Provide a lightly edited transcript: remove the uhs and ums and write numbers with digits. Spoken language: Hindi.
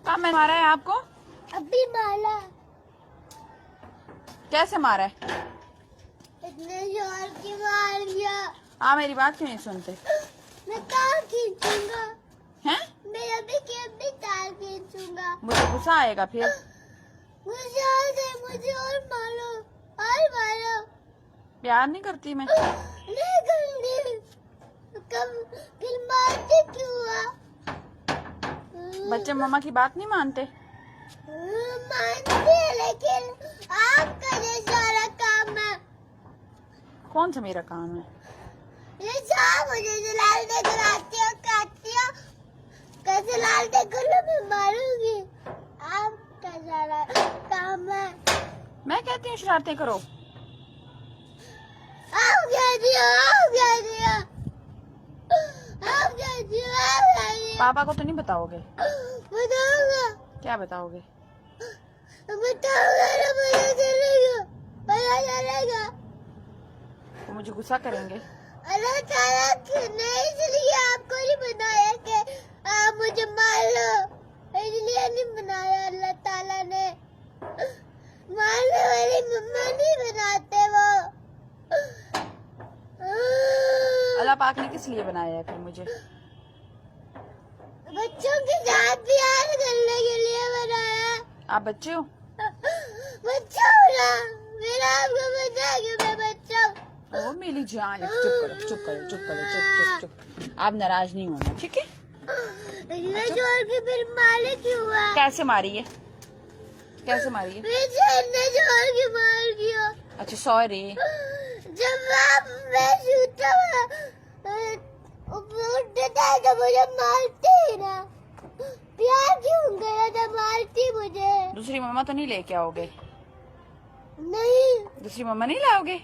कहाँ मैं मारा है आपको? अभी मारा। कैसे मारा है? इतने जोर की मार दिया। हाँ, मेरी बात क्यों नहीं सुनते? मैं तार खींचूंगा। हैं? मैं अभी के अभी तार खींचूंगा। मुझे गुस्सा आएगा फिर। मुझे और मारो, और मारो। प्यार नहीं करती मैं। नहीं करूंगी। कब फिर मारते क्यों हुआ? बच्चे मम्मा की बात नहीं मानते। मानते हैं, लेकिन आपका ये सारा काम है। कौन सा मेरा काम है? ये सब मुझे जलालते कराती हो, काटती हो। कैसे लालते करो मैं मारूंगी। आपका सारा काम है। मैं कहती हूँ शरारतें करो। आप क्या दियो, आप क्या दियो, आप क्या दियो, आप क्या दियो। पापा को तो नहीं बताओगे? बताऊंगा। क्या बताओगे? बताऊंगा ना, पता चलेगा, पता चलेगा। वो मुझे गुस्सा करेंगे। अल्लाह ताला ने इसलिए आपको नहीं बनाया कि आप मुझे मार लो, इसलिए नहीं बनाया अल्लाह ताला ने। मारने वाली मम्मा नहीं बनाते वो। अल्लाह पाक ने किस लिए बनाया है फिर मुझे? बच्चों के साथ प्यार करने के लिए बनाया। आप बच्चे हो? बच्चा हूँ ना, मेरा आपको पता है कि मैं बच्चा हूँ। ओ मेरी जान, चुप करो, चुप करो, चुप करो, चुप चुप चुप। आप नाराज नहीं होना, ठीक है? इतने जोर की फिर मारे क्यों हुआ? कैसे मारी है? कैसे मारी है? इतने जोर की मार दिया। अच्छा सॉरी। जब आप मैं सूता उठता है तो मुझे मारते ही ना। प्यार क्यों गया था, मारती मुझे। दूसरी मम्मा तो नहीं लेके आओगे? नहीं। दूसरी मम्मा नहीं लाओगे?